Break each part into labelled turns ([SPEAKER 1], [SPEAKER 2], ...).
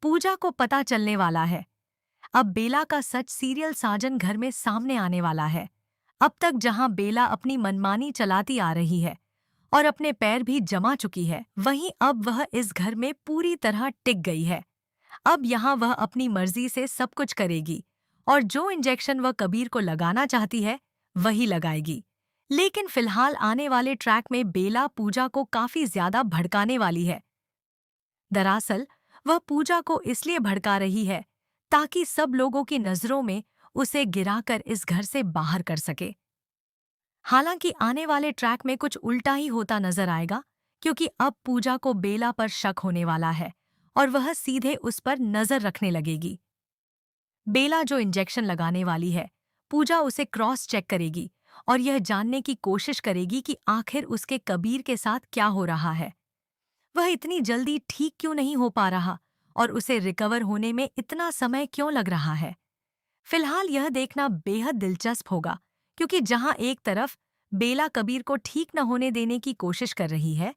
[SPEAKER 1] पूजा को पता चलने वाला है। अब बेला का सच सीरियल साजन घर में सामने आने वाला है। अब तक जहां बेला अपनी मनमानी चलाती आ रही है और अपने पैर भी जमा चुकी है, वहीं अब वह इस घर में पूरी तरह टिक गई है। अब यहाँ वह अपनी मर्जी से सब कुछ करेगी और जो इंजेक्शन वह कबीर को लगाना चाहती है वही लगाएगी। लेकिन फिलहाल आने वाले ट्रैक में बेला पूजा को काफी ज्यादा भड़काने वाली है। दरअसल वह पूजा को इसलिए भड़का रही है ताकि सब लोगों की नजरों में उसे गिराकर इस घर से बाहर कर सके। हालांकि आने वाले ट्रैक में कुछ उल्टा ही होता नजर आएगा, क्योंकि अब पूजा को बेला पर शक होने वाला है और वह सीधे उस पर नजर रखने लगेगी। बेला जो इंजेक्शन लगाने वाली है, पूजा उसे क्रॉस चेक करेगी और यह जानने की कोशिश करेगी कि आखिर उसके कबीर के साथ क्या हो रहा है। वह इतनी जल्दी ठीक क्यों नहीं हो पा रहा और उसे रिकवर होने में इतना समय क्यों लग रहा है। फिलहाल यह देखना बेहद दिलचस्प होगा, क्योंकि जहां एक तरफ बेला कबीर को ठीक न होने देने की कोशिश कर रही है,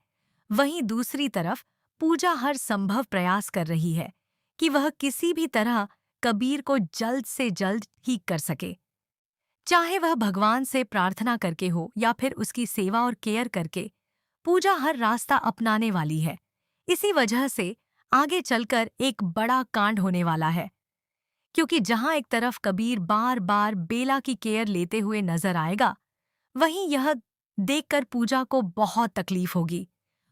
[SPEAKER 1] वहीं दूसरी तरफ पूजा हर संभव प्रयास कर रही है कि वह किसी भी तरह कबीर को जल्द से जल्द ठीक कर सके। चाहे वह भगवान से प्रार्थना करके हो या फिर उसकी सेवा और केयर करके, पूजा हर रास्ता अपनाने वाली है। इसी वजह से आगे चलकर एक बड़ा कांड होने वाला है, क्योंकि जहां एक तरफ कबीर बार बार बेला की केयर लेते हुए नजर आएगा, वहीं यह देखकर पूजा को बहुत तकलीफ होगी।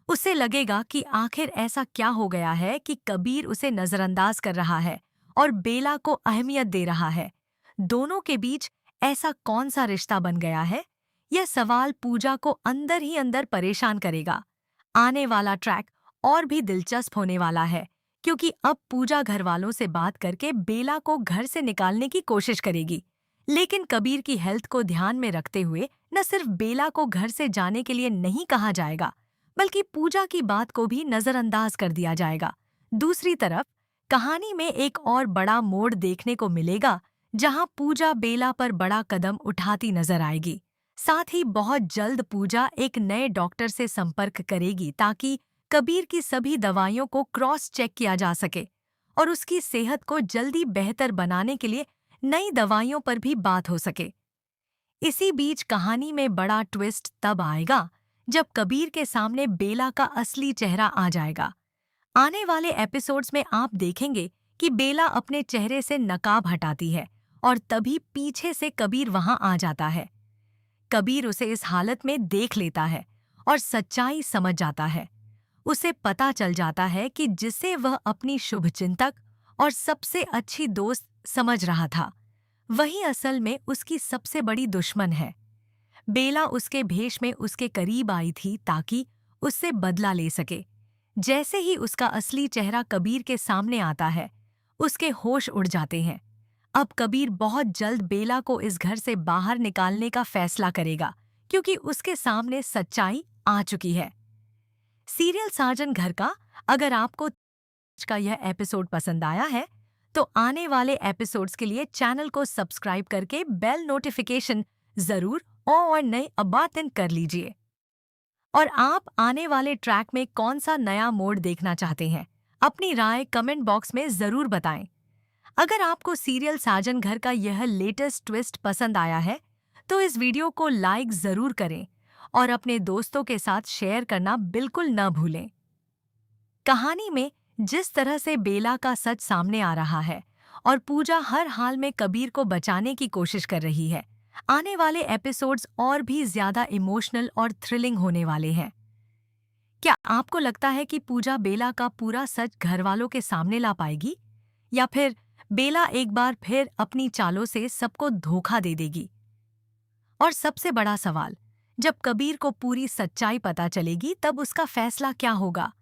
[SPEAKER 1] उसे लगेगा कि आखिर ऐसा क्या हो गया है कि कबीर उसे नजरअंदाज कर रहा है और बेला को अहमियत दे रहा है। दोनों के बीच ऐसा कौन सा रिश्ता बन गया है? यह सवाल पूजा को अंदर ही अंदर परेशान करेगा। आने वाला ट्रैक और भी दिलचस्प होने वाला है, क्योंकि अब पूजा घरवालों से बात करके बेला को घर से निकालने की कोशिश करेगी। लेकिन कबीर की हेल्थ को ध्यान में रखते हुए न सिर्फ बेला को घर से जाने के लिए नहीं कहा जाएगा, बल्कि पूजा की बात को भी नजरअंदाज कर दिया जाएगा। दूसरी तरफ कहानी में एक और बड़ा मोड़ देखने को मिलेगा, जहां पूजा बेला पर बड़ा कदम उठाती नजर आएगी। साथ ही बहुत जल्द पूजा एक नए डॉक्टर से संपर्क करेगी ताकि कबीर की सभी दवाइयों को क्रॉस चेक किया जा सके और उसकी सेहत को जल्दी बेहतर बनाने के लिए नई दवाइयों पर भी बात हो सके। इसी बीच कहानी में बड़ा ट्विस्ट तब आएगा जब कबीर के सामने बेला का असली चेहरा आ जाएगा। आने वाले एपिसोड्स में आप देखेंगे कि बेला अपने चेहरे से नकाब हटाती है और तभी पीछे से कबीर वहां आ जाता है। कबीर उसे इस हालत में देख लेता है और सच्चाई समझ जाता है। उसे पता चल जाता है कि जिसे वह अपनी शुभचिंतक और सबसे अच्छी दोस्त समझ रहा था, वही असल में उसकी सबसे बड़ी दुश्मन है। बेला उसके भेष में उसके करीब आई थी ताकि उससे बदला ले सके। जैसे ही उसका असली चेहरा कबीर के सामने आता है, उसके होश उड़ जाते हैं। अब कबीर बहुत जल्द बेला को इस घर से बाहर निकालने का फैसला करेगा, क्योंकि उसके सामने सच्चाई आ चुकी है। सीरियल साजन घर का अगर आपको आज का यह एपिसोड पसंद आया है, तो आने वाले एपिसोड्स के लिए चैनल को सब्सक्राइब करके बेल नोटिफिकेशन जरूर और नए अबातन कर लीजिए। और आप आने वाले ट्रैक में कौन सा नया मोड़ देखना चाहते हैं, अपनी राय कमेंट बॉक्स में जरूर बताएं। अगर आपको सीरियल साजन घर का यह लेटेस्ट ट्विस्ट पसंद आया है, तो इस वीडियो को लाइक जरूर करें और अपने दोस्तों के साथ शेयर करना बिल्कुल न भूलें। कहानी में जिस तरह से बेला का सच सामने आ रहा है और पूजा हर हाल में कबीर को बचाने की कोशिश कर रही है, आने वाले एपिसोड्स और भी ज्यादा इमोशनल और थ्रिलिंग होने वाले हैं। क्या आपको लगता है कि पूजा बेला का पूरा सच घरवालों के सामने ला पाएगी, या फिर बेला एक बार फिर अपनी चालों से सबको धोखा दे देगी? और सबसे बड़ा सवाल, जब कबीर को पूरी सच्चाई पता चलेगी तब उसका फैसला क्या होगा?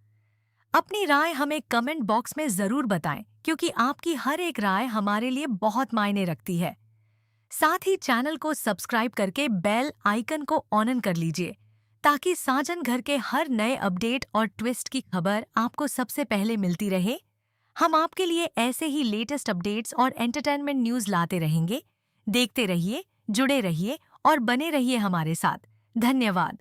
[SPEAKER 1] अपनी राय हमें कमेंट बॉक्स में जरूर बताएं, क्योंकि आपकी हर एक राय हमारे लिए बहुत मायने रखती है। साथ ही चैनल को सब्सक्राइब करके बेल आइकन को ऑन कर लीजिए, ताकि साजन घर के हर नए अपडेट और ट्विस्ट की खबर आपको सबसे पहले मिलती रहे। हम आपके लिए ऐसे ही लेटेस्ट अपडेट्स और एंटरटेनमेंट न्यूज़ लाते रहेंगे। देखते रहिए, जुड़े रहिए और बने रहिए हमारे साथ। धन्यवाद।